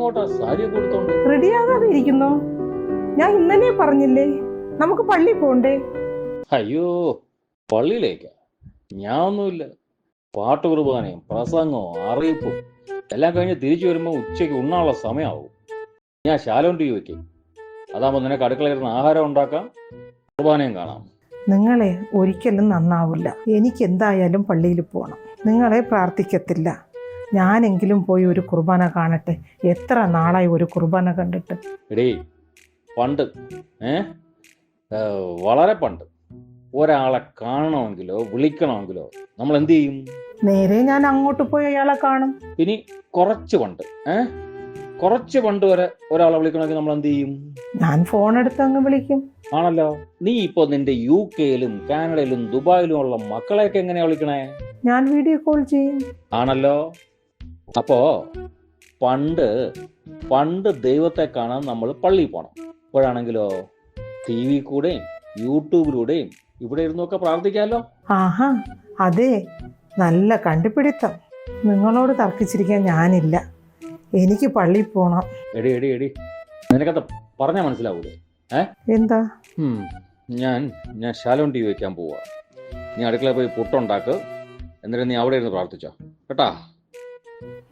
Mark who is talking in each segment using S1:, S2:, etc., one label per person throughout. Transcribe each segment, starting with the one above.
S1: എങ്ങോട്ടാ സാരി കൊടുത്തോണ്ട്?
S2: റെഡിയാകാതെ ഇരിക്കുന്നോ? ഞാൻ ഇന്നലെ പറഞ്ഞില്ലേ നമുക്ക് പള്ളി പോണ്ടേ?
S1: അയ്യോ, പള്ളിയിലേക്കാ? ഞാൻ ഒന്നുമില്ല. പാട്ട് കുർബാനയും പ്രസംഗവും അറിയിപ്പും എല്ലാം കഴിഞ്ഞ് തിരിച്ചു വരുമ്പോൾ ഉച്ചയ്ക്ക് ഉണ്ണാനുള്ള സമയമാവും. ഞാൻ ശാലോം ടി വി വയ്ക്കും. അതാകുമ്പോൾ നിനക്ക് അടുക്കളയിരുന്ന് ആഹാരം ഉണ്ടാക്കാം, കുർബാനയും കാണാം.
S2: നിങ്ങളെ ഒരിക്കലും നന്നാവില്ല. എനിക്ക് എന്തായാലും പള്ളിയിൽ പോകണം. നിങ്ങളെ പ്രാർത്ഥിക്കത്തില്ല. ഞാനെങ്കിലും പോയി ഒരു കുർബാന കാണട്ടെ. എത്ര നാളായി ഒരു കുർബാന കണ്ടിട്ട്.
S1: എടീ, പണ്ട് വളരെ പണ്ട് ഒരാളെ കാണണമെങ്കിലോ വിളിക്കണമെങ്കിലോ നമ്മൾ എന്ത് ചെയ്യും?
S2: നേരെ ഞാൻ അങ്ങോട്ട് പോയി അയാളെ കാണും.
S1: ഇനി കുറച്ച് പണ്ട് വരെ ഒരാളെ വിളിക്കണമെങ്കിൽ നമ്മൾ എന്ത് ചെയ്യും?
S2: ഞാൻ ഫോൺ എടുത്ത് അങ്ങ് വിളിക്കും.
S1: ആണല്ലോ. നീ ഇപ്പൊ നിന്റെ UK-യിലും കാനഡയിലും ദുബായിലും ഉള്ള മക്കളെയൊക്കെ എങ്ങനെയാ വിളിക്കണേ?
S2: ഞാൻ വീഡിയോ കോൾ ചെയ്യും.
S1: ആണല്ലോ. അപ്പോ പണ്ട് ദൈവത്തെ കാണാൻ നമ്മൾ പള്ളിയിൽ പോണം. ഇപ്പോഴാണെങ്കിലോ TV കൂടെയും യൂട്യൂബിലൂടെയും ഇവിടെ ഇരുന്നൊക്കെ പ്രാർത്ഥിക്കാമല്ലോ.
S2: ആഹാ, അതെ, നല്ല കണ്ടുപിടുത്തം. നിങ്ങളോട് തർക്കിച്ചിരിക്കാൻ ഞാനില്ല. എനിക്ക് പള്ളിയിൽ പോണം.
S1: എടി നിനക്കത് പറഞ്ഞാൽ മനസ്സിലാവൂലേ?
S2: എന്താ?
S1: ഞാൻ ശാലോം ടി വി വയ്ക്കാൻ പോവാ. നീ അടുക്കളയിൽ പോയി പുട്ടുണ്ടാക്ക്. എന്നിട്ട് നീ അവിടെ ഇരുന്ന് പ്രാർത്ഥിച്ചോ കേട്ടാ.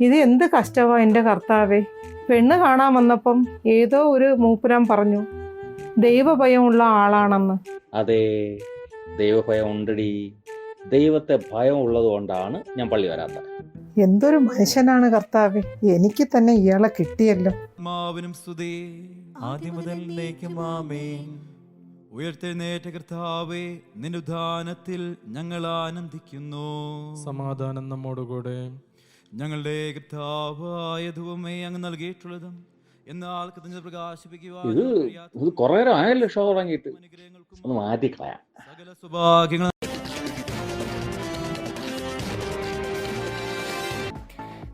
S2: ഇത് എന്ത് കഷ്ടമാ എൻ്റെ കർത്താവേ. പെണ്ണ് കാണാൻ വന്നപ്പം ഏതോ ഒരു മൂപ്പുരാൻ പറഞ്ഞു ദൈവഭയമുള്ള ആളാണെന്ന്.
S1: അതെ, ദൈവഭയം ഉണ്ടടി. ദൈവത്തെ ഭയം ഉള്ളത് കൊണ്ടാണ് ഞാൻ പള്ളി വരാത്തത്.
S2: എന്തൊരു മനുഷ്യനാണ് കർത്താവേ. എനിക്ക് തന്നെ ഇയാളെ കിട്ടിയല്ലോ.
S3: ഉയർത്തെഴുന്നേറ്റ കർത്താവേ, നിന്റെ ഉദ്ധാനത്തിൽ ഞങ്ങൾ ആനന്ദിക്കുന്നു.
S4: സമാധാനം നമ്മോടുകൂടെ.
S3: ഞങ്ങളുടെ കർത്താവായ ദൈവമേ, അങ്ങ് നൽകിയിട്ടുള്ളതും എന്നാൽ പ്രകാശിപ്പിക്കുവാൻ
S1: ഇത് കുറെ നേരം ആയല്ലോ ഷോ തുടങ്ങിയിട്ട്. ഒന്ന് മാറ്റിക്കളയാം.
S3: സകല സൗഭാഗ്യങ്ങൾ.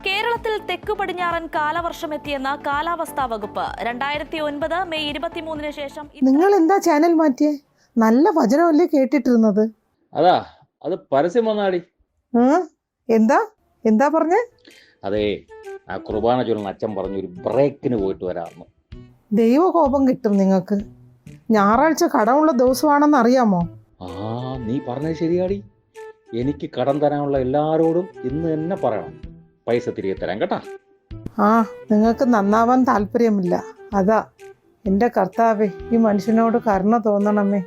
S5: കേരളത്തിൽ തെക്കു പടിഞ്ഞാറൻ കാലവർഷം എത്തിയെന്ന കാലാവസ്ഥാ വകുപ്പ്. 2009 മെയ് 23 ശേഷം
S2: നിങ്ങൾ എന്താ ചാനൽ മാറ്റിയേ? നല്ല വചനമല്ലേ കേട്ടിട്ടിരുന്നത്?
S1: അത് പരസ്യം വന്നാടി.
S2: എന്താ പറഞ്ഞേ?
S1: അതെ, ആ കുർബാന ചൊല്ലുന്ന അച്ഛൻ പറഞ്ഞു ഒരു ബ്രേക്കിന് പോയിട്ട് വരാമെന്ന്.
S2: ദൈവകോപം കിട്ടും നിങ്ങൾക്ക്. ഞായറാഴ്ച കടമുള്ള ദിവസമാണെന്ന് അറിയാമോ?
S1: നീ പറഞ്ഞത് ശരിയാടി. എനിക്ക് കടം തരാനുള്ള എല്ലാരോടും ഇന്ന് തന്നെ പറയണം. പൈസ തിരികെ തരാം കേട്ടാ.
S2: നിങ്ങൾക്ക് നന്നാവാൻ താല്പര്യമില്ല. അതാ. എൻ്റെ കർത്താവേ, ഈ മനുഷ്യനോട് കരുണ തോന്നണമേ.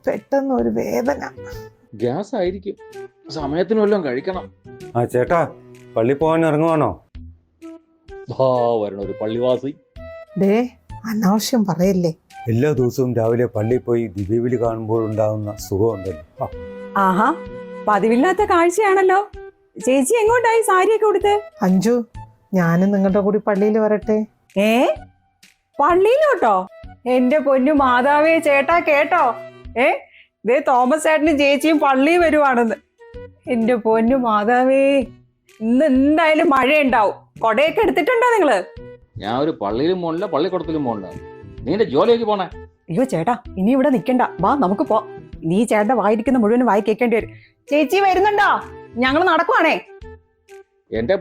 S2: പെട്ടെന്ന് ഒരു വേദന.
S1: ഗ്യാസ് ആയിരിക്കും. സമയത്തിന് വല്ലതും കഴിക്കണം.
S6: ചേട്ടാ, പള്ളി പോകാൻ ഇറങ്ങുവാണോ?
S1: വരണ ഒരു പള്ളിവാസി.
S2: അനാവശ്യം പറയല്ലേ.
S6: എല്ലാ ദിവസവും രാവിലെ പള്ളിയിൽ പോയി ദിവ്യബലി കാണുമ്പോൾ ഉണ്ടാകുന്ന സുഖമുണ്ടല്ലോ.
S7: ആഹാ, പതിവില്ലാത്ത കാഴ്ചയാണല്ലോ. ചേച്ചി എങ്ങോട്ടായി സാരിയൊക്കെ കൊടുത്ത്?
S2: അഞ്ജു, ഞാനും നിങ്ങളുടെ കൂടി പള്ളിയിൽ വരട്ടെ?
S7: പള്ളിയിലോട്ടോ? എന്റെ പൊന്നു മാതാവേ, ചേട്ടാ കേട്ടോ? ദേ തോമസ് ചേട്ടനും ചേച്ചിയും പള്ളിയിൽ വരുവാണെന്ന്. എന്റെ പൊന്നു മാതാവേ, ഇന്ന് എന്തായാലും മഴയുണ്ടാവും. കൊടയൊക്കെ എടുത്തിട്ടുണ്ടോ നിങ്ങള്?
S1: ഞാൻ ഒരു പള്ളിയിലും പോണില്ല, പള്ളിക്കുടത്തിലും പോണില്ല. നീന്റെ ജോലിയൊക്കെ പോണേ.
S7: അയ്യോ ചേട്ടാ, ഇനി ഇവിടെ നിക്കണ്ട, വാ നമുക്ക് പോ. നീ ചേട്ടന്റെ വായിരിക്കുന്ന മുഴുവൻ വായി കേൾക്കേണ്ടി വരും. ചേച്ചി വരുന്നുണ്ടോ? ഞങ്ങൾ നടക്കുവാണേ.
S1: എന്റെ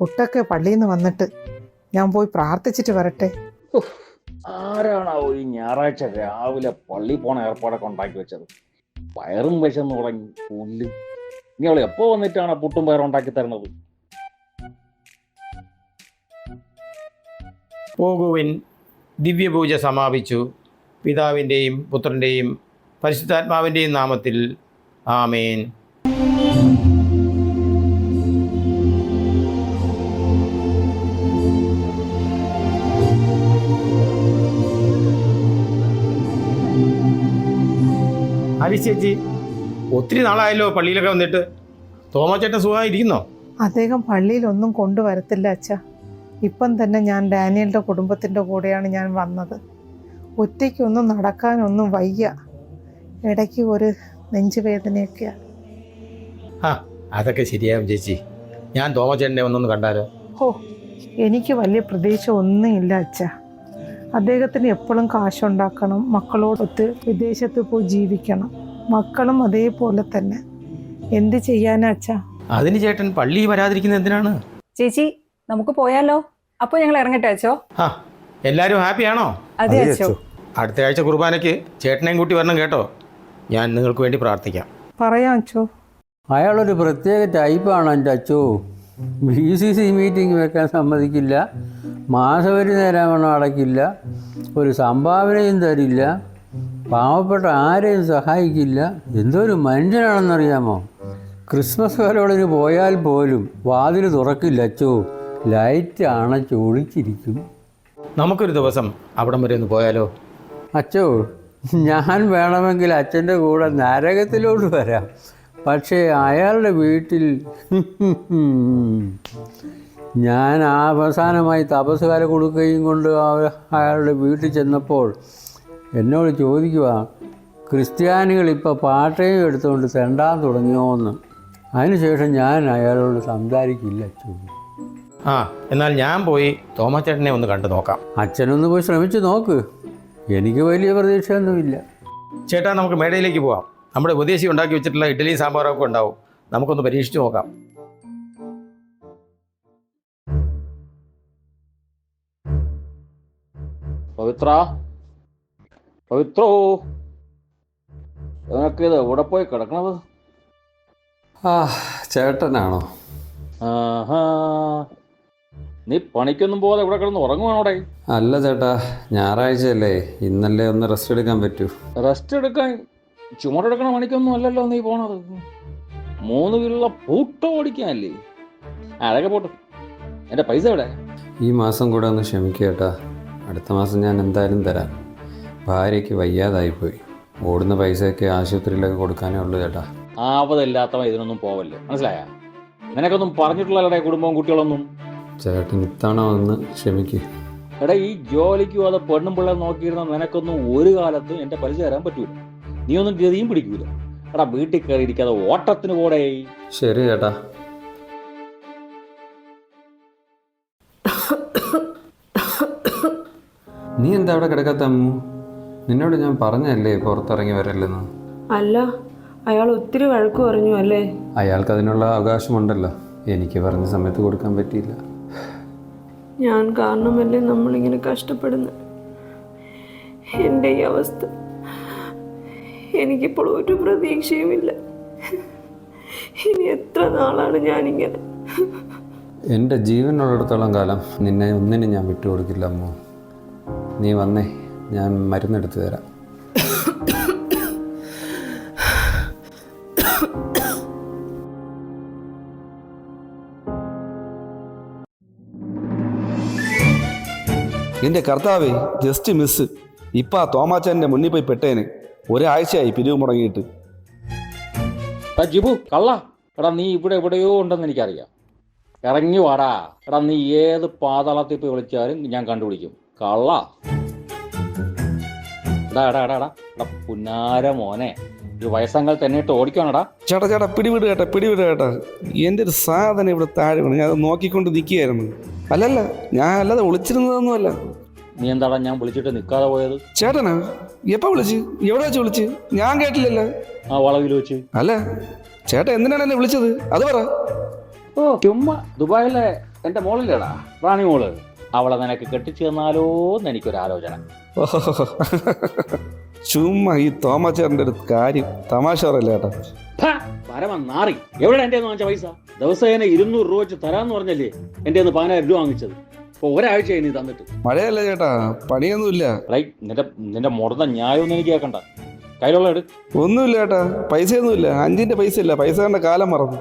S2: പുട്ടൊക്കെ പള്ളിയിൽ നിന്ന് വന്നിട്ട് ഞാൻ പോയി പ്രാർത്ഥിച്ചിട്ട് വരട്ടെ.
S1: ആരാണോ ഈ ഞായറാഴ്ച രാവിലെ പള്ളി പോണ ഏർപ്പാടൊക്കെ ഉണ്ടാക്കി വെച്ചത്? പയറും വിശന്ന് തുടങ്ങി പുല്ല്. നീ അവൾ എപ്പോ വന്നിട്ടാണ് പുട്ടും പയറും ഉണ്ടാക്കി തരണത്?
S8: പോകുവിൻ, ദിവ്യപൂജ സമാപിച്ചു. പിതാവിൻ്റെയും പുത്രൻ്റെയും പരിശുദ്ധാത്മാവിൻ്റെയും നാമത്തിൽ ആമേൻ. ചേച്ചി, ഒത്തിരി നാളായല്ലോ പള്ളിയിലൊക്കെ വന്നിട്ട്. തോമാച്ചേട്ടൻ സുഖമായിരിക്കുന്നോ?
S2: അദ്ദേഹം പള്ളിയിലൊന്നും കൊണ്ടുവരത്തില്ല അച്ഛാ. ഇപ്പം തന്നെ ഞാൻ ഡാനിയലിൻ്റെ കുടുംബത്തിൻ്റെ കൂടെയാണ് ഞാൻ വന്നത്. ഒറ്റയ്ക്കൊന്നും നടക്കാനൊന്നും വയ്യ. ഇടയ്ക്ക് ഒരു നെഞ്ചുവേദനയൊക്കെയാണ്.
S8: അതൊക്കെ ശരിയാവും ചേച്ചി. ഞാൻ തോമാച്ചേട്ടനെ ഒന്നൊന്ന് കണ്ടാലോ?
S2: എനിക്ക് വലിയ പ്രതീക്ഷ ഒന്നുമില്ല അച്ഛാ. അദ്ദേഹത്തിന് എപ്പോഴും കാശുണ്ടാക്കണം, മക്കളോടൊത്ത് വിദേശത്ത് പോയി ജീവിക്കണം. മക്കളും അതേപോലെ തന്നെ. എന്ത് ചെയ്യാനാ അച്ഛാ?
S8: അതിന് ചേട്ടൻ പള്ളിയിൽ വരാതിരിക്കുന്നത് എന്തിനാണ്?
S7: ചേച്ചി, നമുക്ക് പോയാലോ? അപ്പോൾ ഞങ്ങൾ ഇറങ്ങട്ടെ അച്ചോ?
S8: ആ, എല്ലാവരും ഹാപ്പിയാണോ?
S7: അതെ അച്ചോ.
S8: അടുത്ത ആഴ്ച കുർബാനയ്ക്ക് ചേട്ടനെയും കൂട്ടി വരണം കേട്ടോ. ഞാൻ നിങ്ങൾക്ക് വേണ്ടി പ്രാർത്ഥിക്കാം.
S2: പറയാം അച്ചോ.
S9: അയാളൊരു പ്രത്യേക ടൈപ്പാണ് എൻ്റെ അച്ചോ. BCC മീറ്റിംഗ് വെക്കാൻ സമ്മതിക്കില്ല, മാസവരി തരാമെന്ന് അടയ്ക്കില്ല, ഒരു സംഭാവനയും തരില്ല, പാവപ്പെട്ട ആരെയും സഹായിക്കില്ല. എന്തൊരു മനുഷ്യനാണെന്നറിയാമോ? ക്രിസ്മസ് കരോളിന് പോയാൽ പോലും വാതിൽ തുറക്കില്ല അച്ചോ. ലൈറ്റ് അണച്ച് ഒളിച്ചിരിക്കും.
S8: നമുക്കൊരു ദിവസം അവിടം വരെ ഒന്ന് പോയാലോ?
S9: അച്ചോ, ഞാൻ വേണമെങ്കിൽ അച്ഛൻ്റെ കൂടെ നരകത്തിലോട്ട് വരാം. പക്ഷേ അയാളുടെ വീട്ടിൽ ഞാൻ അവസാനമായി തപസ്സുകാരെ കൊടുക്കുകയും കൊണ്ട് അയാളുടെ വീട്ടിൽ ചെന്നപ്പോൾ എന്നോട് ചോദിക്കുക, ക്രിസ്ത്യാനികൾ ഇപ്പോൾ പാട്ടയും എടുത്തുകൊണ്ട് തെണ്ടാൻ തുടങ്ങിയോന്ന്. അതിനുശേഷം ഞാൻ അയാളോട് സംസാരിക്കില്ല അച്ചോ.
S8: ആ, എന്നാൽ ഞാൻ പോയി തോമാച്ചേട്ടനെ ഒന്ന് കണ്ടു നോക്കാം.
S9: അച്ഛനൊന്ന് പോയി ശ്രമിച്ചു നോക്ക്. എനിക്ക് വലിയ പ്രതീക്ഷയൊന്നുമില്ല.
S8: ചേട്ടാ, നമുക്ക് മേടയിലേക്ക് പോവാം. നമ്മുടെ ഉപദേശി ഉണ്ടാക്കി വെച്ചിട്ടുള്ള ഇഡ്ഡലിയും സാമ്പാറൊക്കെ ഉണ്ടാവും. നമുക്കൊന്ന് പരീക്ഷിച്ച് നോക്കാം.
S1: പവിത്രോ, ഇത് എവിടെ പോയി കിടക്കണത്?
S9: ചേട്ടനാണോ?
S1: നീ പണിക്കൊന്നും പോകാതെ ഇവിടെ കിടന്ന് ഉറങ്ങുവാണോടെ?
S9: അല്ല ചേട്ടാ, ഞായറാഴ്ചയല്ലേ, ഇന്നല്ലേ ഒന്ന് റെസ്റ്റ് എടുക്കാൻ പറ്റൂ.
S1: റെസ്റ്റ് എടുക്കാൻ ചുമടെടുക്കണ പണിക്കൊന്നും അല്ലല്ലോ നീ പോണത്. 3 വീലുള്ള പൂട്ടോ ഓടിക്കാനല്ലേ? അതൊക്കെ പോട്ടെ, എൻ്റെ പൈസ എവിടെ?
S9: ഈ മാസം കൂടെ ഒന്ന് ക്ഷമിക്കേട്ടാ. അടുത്ത മാസം ഞാൻ എന്തായാലും തരാം. ഭാര്യയ്ക്ക് വയ്യാതായിപ്പോയി. ഓടുന്ന പൈസയൊക്കെ ആശുപത്രിയിലൊക്കെ കൊടുക്കാനേ ഉള്ളൂ ചേട്ടാ.
S1: ആവതില്ലാത്തവ ഇതിനൊന്നും പോവല്ലേ, മനസ്സിലായ? നിനക്കൊന്നും പറഞ്ഞിട്ടുള്ളല്ലേ കുടുംബവും കുട്ടികളൊന്നും.
S9: ചേട്ടൻ ഇത്തവണ ഒന്ന് ക്ഷമിക്ക്.
S1: എടാ, ഈ ജോലിക്ക് പോകാതെ പെണ്ണും പിള്ളേർ നോക്കിയിരുന്ന നിനക്കൊന്നും ഒരു കാലത്തും എൻ്റെ പലിശ തരാൻ പറ്റൂല. നീ ഒന്നും ഗതിയും പിടിക്കൂല. എടാ, വീട്ടിൽ കയറി ഇരിക്കാതെ ഓട്ടത്തിന് പോടേ.
S9: ശരി ചേട്ടാ. നീ എന്താ അവിടെ കിടക്കാത്ത അമ്മു? നിന്നോട് ഞാൻ പറഞ്ഞല്ലേ പുറത്തിറങ്ങി വരല്ലെന്ന്.
S10: അല്ല, അയാൾ ഒത്തിരി വഴക്ക് പറഞ്ഞു അല്ലേ?
S9: അയാൾക്ക് അതിനുള്ള അവകാശമുണ്ടല്ലോ. എനിക്ക് പറഞ്ഞ സമയത്ത് കൊടുക്കാൻ പറ്റിയില്ല.
S10: ഞാൻ കാരണമല്ലേ നമ്മളിങ്ങനെ കഷ്ടപ്പെടുന്നത്. എൻ്റെ ഈ അവസ്ഥ, എനിക്കിപ്പോൾ ഒരു പ്രതീക്ഷയുമില്ല. ഇനി എത്ര നാളാണ് ഞാനിങ്ങനെ?
S9: എൻ്റെ ജീവനുള്ളിടത്തോളം കാലം നിന്നെ ഒന്നിനും ഞാൻ വിട്ടുകൊടുക്കില്ല അമ്മു. നീ വന്നേ, ഞാൻ മരുന്നെടുത്ത് തരാം.
S11: എൻ്റെ കർത്താവേ, ജസ്റ്റ് മിസ്. ഇപ്പം ആ തോമാച്ചാൻ്റെ മുന്നിൽ പോയി പെട്ടേന്. ഒരാഴ്ചയായി പിരിവ് മുടങ്ങിയിട്ട്.
S1: ജിബു കള്ള, എടാ നീ ഇവിടെ എവിടെയോ ഉണ്ടെന്ന് എനിക്കറിയാം. ഇറങ്ങി വാടാ. എടാ, നീ ഏത് പാതാളത്തിൽ പോയി വിളിച്ചാലും ഞാൻ കണ്ടുപിടിക്കും. കള്ള. എടാ എടാ എടാ എടാ എടാ പുന്നാര മോനെ, ഈ വയസ്സങ്ങൾ തന്നെ ഇട്ട് ഓടിക്കണടാ.
S11: ചേട്ടാ പിടിവിട് കേട്ടാ. എൻ്റെ ഒരു സാധനം ഇവിടെ താഴെ വീണ്. ഞാൻ അത് നോക്കിക്കൊണ്ട് നിൽക്കുകയായിരുന്നു. അല്ലല്ല, ഞാൻ അല്ലാതെ വിളിച്ചിരുന്നതൊന്നുമല്ല.
S1: നീ എന്താടാ ഞാൻ വിളിച്ചിട്ട് നിൽക്കാതെ പോയത്?
S11: ചേട്ടനാ? എപ്പോൾ വിളിച്ച്? എവിടെ വെച്ച് വിളിച്ച്? ഞാൻ കേട്ടില്ലല്ലോ.
S1: ആ വളവിൽ വെച്ച്.
S11: അല്ല ചേട്ടാ, എന്തിനാണ് എന്നെ വിളിച്ചത്? അത് പറ.
S1: ഓ, ചുമ്മാ ദുബായിലെ എൻ്റെ മോളില്ലേടാ, റാണി മോള്. അവളെ നിനക്ക് കെട്ടിച്ചു തന്നാലോ എന്ന് എനിക്കൊരാലോചന.
S11: ചുമ്മാ ഈ തോമാച്ചേട്ടൻ്റെ ഒരു കാര്യം തമാശ പറയല്ലേ ചേട്ടാ.
S1: പരമ നാറി. എവിടെ എൻ്റെ വാങ്ങിച്ച പൈസ? ദിവസേന 200 രൂപ വെച്ച് തരാമെന്ന് പറഞ്ഞല്ലേ എൻ്റെ 10,000 രൂപ വാങ്ങിച്ചത്. ഇപ്പോൾ ഒരാഴ്ചയായി നീ തന്നിട്ട്.
S11: മഴയല്ല ചേട്ടാ, പണിയൊന്നുമില്ല.
S1: നിന്റെ മുടന്ന ന്യായമൊന്നും എനിക്ക് കേൾക്കണ്ട. കയ്യിലുള്ള
S11: ഒന്നുമില്ല ചേട്ടാ, പൈസയൊന്നുമില്ല. 5-ന്റെ പൈസ ഇല്ല. പൈസ കണ്ട കാലം മറന്നു.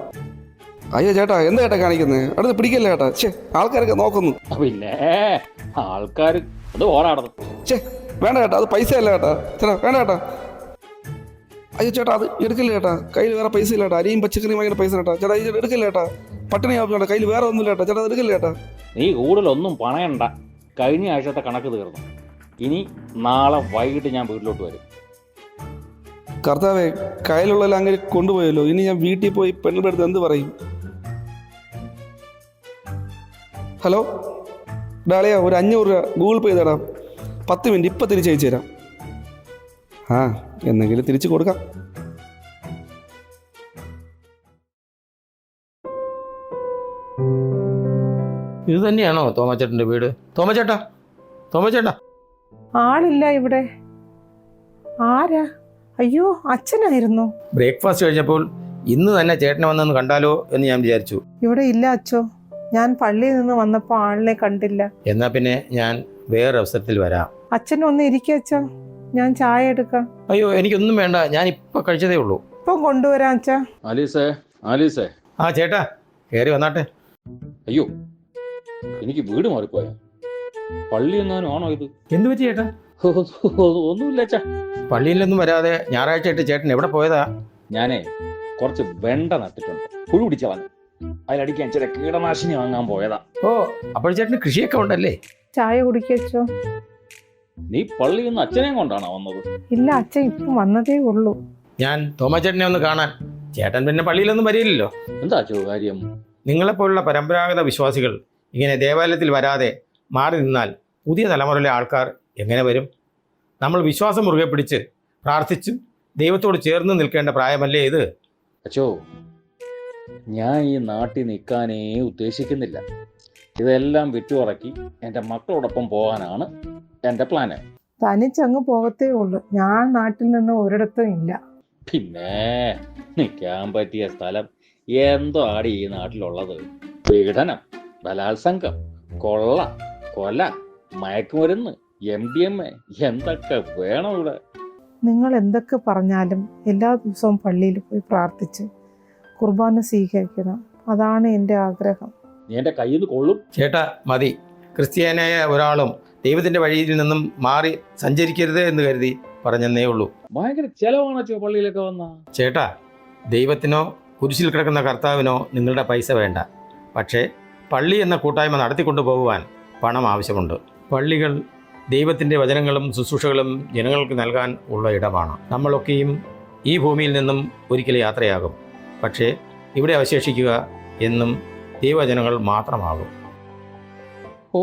S11: അയ്യോ ചേട്ടാ, എന്താ ചേട്ടാ കാണിക്കുന്നത്? അടുത്ത് പിടിക്കല്ലേ ചേട്ടാ. ആൾക്കാരൊക്കെ നോക്കുന്നു.
S1: പിന്നെ ആൾക്കാർ അത് ഓടാടുന്നു.
S11: വേണ്ട ചേട്ടാ, അത് പൈസ അല്ല ചേട്ടാ. വേണ്ട ചേട്ടാ. അയ്യോ ചേട്ടാ, അത് എടുക്കില്ല ചേട്ടാ. കയ്യിൽ വേറെ പൈസ ഇല്ല ചേട്ടാ. അരിയും പച്ചക്കറിയും ഭയങ്കര പൈസ ചേട്ടാ. ചേട്ടാ ഇത് എടുക്കില്ല ചേട്ടാ. പട്ടിണിയാവും ചേട്ടാ. കയ്യിൽ വേറെ ഒന്നുമില്ല ചേട്ടാ. ചേട്ടാ എടുക്കില്ല ചേട്ടാ.
S1: നീ കൂടുതലൊന്നും പണയണ്ട. കഴിഞ്ഞ ആഴ്ചത്തെ കണക്ക് തീർന്നു. ഇനി നാളെ വൈകിട്ട് ഞാൻ വീട്ടിലോട്ട് വരും.
S11: കർത്താവേ, കയ്യിലുള്ളതെല്ലാം അങ്ങനെ കൊണ്ടുപോയല്ലോ. ഇനി ഞാൻ വീട്ടിൽ പോയി പെണ്ണിൻ്റെ അടുത്ത് എന്ത് പറയും? ഹലോ ഡാളിയ, ഒരു 500 രൂപ ഗൂഗിൾ പേ ചെയ്തടാ. 10 മിനിറ്റ് ഇപ്പം തിരിച്ചയച്ചു തരാം. ആ, എന്നെങ്കിലും തിരിച്ചു കൊടുക്കാം.
S8: ഇത് തന്നെയാണോ തോമച്ചേട്ടൻ്റെ വീട്? തോമച്ചേട്ടാ, തോമച്ചേട്ടാ.
S2: ആളില്ല ഇവിടെ. ആരാ? അയ്യോ, അച്ഛനായിരുന്നു.
S8: ബ്രേക്ക്ഫാസ്റ്റ് കഴിഞ്ഞപ്പോൾ ഇന്ന് തന്നെ ചേട്ടനെ വന്നൊന്ന് കണ്ടാലോ എന്ന് ഞാൻ വിചാരിച്ചു.
S2: ഇവിടെ ഇല്ല അച്ഛോ, ഞാൻ പള്ളിയിൽ നിന്ന് വന്നപ്പോൾ ആളിനെ കണ്ടില്ല.
S8: എന്നാ പിന്നെ ഞാൻ വേറെ അവസരത്തിൽ വരാം.
S2: അച്ഛനൊന്ന് ഇരിക്കുക അച്ഛോ, ഞാൻ ചായ എടുക്കാം.
S8: അയ്യോ, എനിക്കൊന്നും വേണ്ട, ഞാൻ ഇപ്പം കഴിച്ചതേ ഉള്ളൂ.
S2: ഇപ്പം കൊണ്ടുവരാം അച്ഛാ.
S1: ആലീസേ, ആലീസേ.
S8: ആ ചേട്ടാ, കയറി വന്നാട്ടെ.
S1: അയ്യോ, എനിക്ക് വീട് മാറിപ്പോയ. പള്ളി എങ്ങാനും ആണോ ഇത്?
S8: എന്ത് പറ്റി ചേട്ടാ?
S1: ഒന്നുമില്ല അച്ഛാ.
S8: പള്ളിയിലൊന്നും വരാതെ ഞായറാഴ്ച ആയിട്ട് ചേട്ടൻ എവിടെ പോയതാ?
S1: ഞാനേ കുറച്ച് വെണ്ട നട്ടിട്ടുണ്ട്, പുഴു പിടിച്ചളഞ്ഞു. അതിലടിക്കാൻ ചില കീടനാശിനി വാങ്ങാൻ പോയതാ.
S8: ഓ, അപ്പോൾ ചേട്ടന് കൃഷിയൊക്കെ ഉണ്ടല്ലേ?
S2: ചായ കുടിക്കച്ചോ.
S1: നീ പള്ളിയിൽ നിന്ന് അച്ഛനെയും കൊണ്ടാണോ വന്നത്?
S2: ഇല്ല, അച്ഛൻ ഇപ്പം വന്നതേ ഉള്ളൂ.
S8: ഞാൻ തോമച്ചേട്ടനെ ഒന്ന് കാണാൻ. ചേട്ടൻ പിന്നെ പള്ളിയിലൊന്നും വരില്ലല്ലോ.
S1: എന്താ അച്ഛോ കാര്യം?
S8: നിങ്ങളെപ്പോലുള്ള പരമ്പരാഗത വിശ്വാസികൾ ഇങ്ങനെ ദേവാലയത്തിൽ വരാതെ മാറി നിന്നാൽ പുതിയ തലമുറയിലെ ആൾക്കാർ എങ്ങനെ വരും? നമ്മൾ വിശ്വാസം മുറുകെ പിടിച്ച് പ്രാർത്ഥിച്ച് ദൈവത്തോട് ചേർന്ന് നിൽക്കേണ്ട പ്രായമല്ലേ ഇത്?
S1: അച്ഛോ, ഞാൻ ഈ നാട്ടിൽ നിൽക്കാനേ ഉദ്ദേശിക്കുന്നില്ല. ഇതെല്ലാം വിറ്റുറക്കി എൻ്റെ മക്കളോടൊപ്പം പോകാനാണ് എൻ്റെ പ്ലാന്.
S2: തനിച്ചങ്ങ് പോകത്തേ ഉള്ളൂ. ഞാൻ നാട്ടിൽ നിന്ന് ഒരിടത്തും ഇല്ല.
S1: പിന്നെ നിൽക്കാൻ പറ്റിയ സ്ഥലം എന്തോ ആടി ഈ നാട്ടിലുള്ളത്? പീഡനം, ബലാത്സംഗം, കൊള്ള, കൊല, മയക്കുമരുന്ന്, MDMA, എന്തൊക്കെ വേണം ഇവിടെ?
S2: നിങ്ങൾ എന്തൊക്കെ പറഞ്ഞാലും എല്ലാ ദിവസവും പള്ളിയിൽ പോയി പ്രാർത്ഥിച്ച് കുർബാന സ്വീകരിക്കണം. അതാണ് എൻ്റെ ആഗ്രഹം.
S1: നീ എൻ്റെ കയ്യിൽ നിന്ന് കൊള്ളും.
S8: ചേട്ടാ മതി. ക്രിസ്ത്യാനായ ഒരാളും ദൈവത്തിൻ്റെ വഴിയിൽ നിന്നും മാറി സഞ്ചരിക്കരുത് എന്ന് കരുതി പറഞ്ഞെന്നേ ഉള്ളൂ.
S1: ഭയങ്കര ചെലവാണോ പള്ളിയിലൊക്കെ വന്ന?
S8: ചേട്ടാ, ദൈവത്തിനോ കുരിശിൽ കിടക്കുന്ന കർത്താവിനോ നിങ്ങളുടെ പൈസ വേണ്ട. പക്ഷേ പള്ളി എന്ന കൂട്ടായ്മ നടത്തിക്കൊണ്ടു പോകുവാൻ പണം ആവശ്യമുണ്ട്. പള്ളികൾ ദൈവത്തിൻ്റെ വചനങ്ങളും ശുശ്രൂഷകളും ജനങ്ങൾക്ക് നൽകാൻ ഉള്ള ഇടമാണ്. നമ്മളൊക്കെയും ഈ ഭൂമിയിൽ നിന്നും ഒരിക്കൽ യാത്രയാകും. പക്ഷേ ഇവിടെ അവശേഷിക്കുക എന്നും ദൈവവചനങ്ങൾ മാത്രമാകും.
S1: ഓ,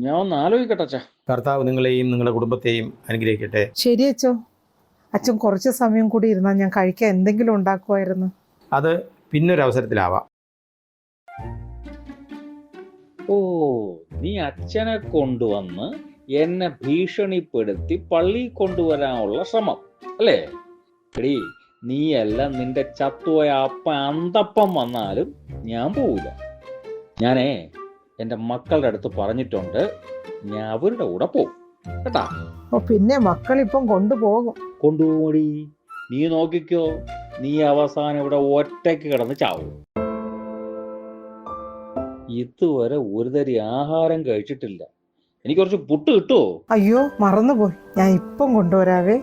S1: ഞാൻ ഒന്ന് ആലോചിക്കട്ടെ അച്ഛാ.
S8: കർത്താവ് നിങ്ങളെയും നിങ്ങളുടെ കുടുംബത്തെയും അനുഗ്രഹിക്കട്ടെ.
S2: ശരി അച്ഛോ. അച്ഛൻ കുറച്ച് സമയം കൂടി ഇരുന്നാൽ ഞാൻ കഴിക്കാൻ എന്തെങ്കിലും ഉണ്ടാക്കുമായിരുന്നു.
S8: അത് പിന്നൊരവസരത്തിലാവാം.
S1: ഓ, നീ അച്ഛനെ കൊണ്ടുവന്ന് എന്നെ ഭീഷണിപ്പെടുത്തി പള്ളി കൊണ്ടുവരാനുള്ള ശ്രമം അല്ലേ? എടീ, നീയെല്ലാം നിന്റെ ചത്തുപോയ അപ്പ അന്തപ്പം വന്നാലും ഞാൻ പോവില്ല. ഞാനേ എൻ്റെ മക്കളുടെ അടുത്ത് പറഞ്ഞിട്ടുണ്ട്, ഞാൻ അവരുടെ കൂടെ പോകും കേട്ടാ.
S2: ഓ, പിന്നെ മക്കളിപ്പം കൊണ്ടുപോകും.
S1: കൊണ്ടുപോടി, നീ നോക്കിക്കോ. നീ അവസാനം ഇവിടെ ഒറ്റയ്ക്ക് കിടന്ന് ചാവും. ഇതുവരെ ഒരു തരി ആഹാരം കഴിച്ചിട്ടില്ല. എനിക്ക് കുറച്ച് പുട്ട് കിട്ടുമോ?
S2: അയ്യോ, മറന്നുപോയി. ഞാൻ ഇപ്പം കൊണ്ടുവരാവേ.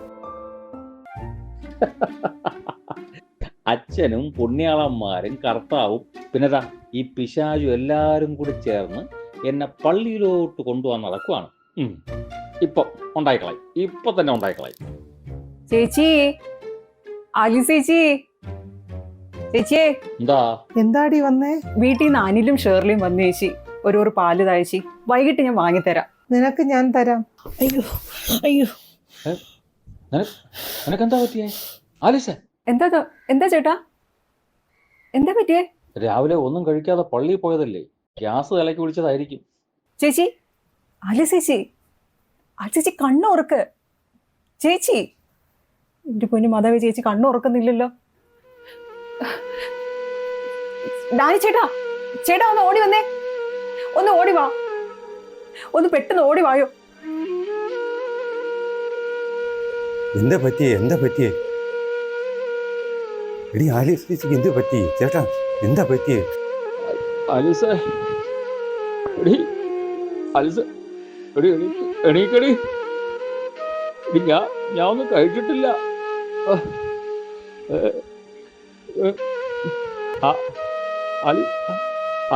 S1: അച്ഛനും പുണ്യാളന്മാരും കർത്താവും പിന്നെതാ ഈ പിശാചും എല്ലാരും കൂടി ചേർന്ന് എന്നെ പള്ളിയിലോട്ട് കൊണ്ടുപോകാൻ നടക്കുവാണ്. ഇപ്പൊ ഉണ്ടായിക്കളായി, ഇപ്പൊ തന്നെ ഉണ്ടായിക്കളായി.
S7: ചേച്ചി, ആലി ചേച്ചി, ചേച്ചിയെ.
S2: എന്താടി വന്നേ?
S7: വീട്ടിൽ നിന്ന് അനിലും ഷേർലിയും വന്നു ചേച്ചി. ഒരു പാല് താഴ്ചി വൈകിട്ട് ഞാൻ വാങ്ങിത്തരാം.
S2: നിനക്ക് ഞാൻ തരാം.
S7: അയ്യോ അയ്യോ,
S1: നിനക്കെന്താ പറ്റിയേ ആലിസേ?
S7: എന്താ ചേട്ടാ, എന്താ പറ്റിയേ?
S1: രാവിലെ ഒന്നും കഴിക്കാതെ പള്ളിയിൽ പോയതല്ലേ, ഗ്യാസ് തലയ്ക്ക് വിളിച്ചതായിരിക്കും.
S7: ചേച്ചി, ആലി ചേച്ചി, ആ ചേച്ചി കണ്ണുറക്ക്. ചേച്ചി, എന്റെ പൊന്നു മാതാവേ, ചേച്ചി കണ്ണുറക്കുന്നില്ലല്ലോ. ഡാനി ചേട്ടാ, ചേട്ടാ ഒന്ന് ഓടി വന്നേ, ഒന്ന് ഓടി വാ, ഒന്ന് പെട്ടെന്ന് ഓടി വായോ.
S6: എന്താ പറ്റിയേ? എടി ആലീസ് ചേച്ചിക്ക് എന്ത് പറ്റി? ചേട്ടാ എന്താ പറ്റിയേ?
S1: ആലീസേ, എടി ആലീസേ, എടി എണീക്കടി. ഞാൻ ഒന്നും കഴിച്ചിട്ടില്ല.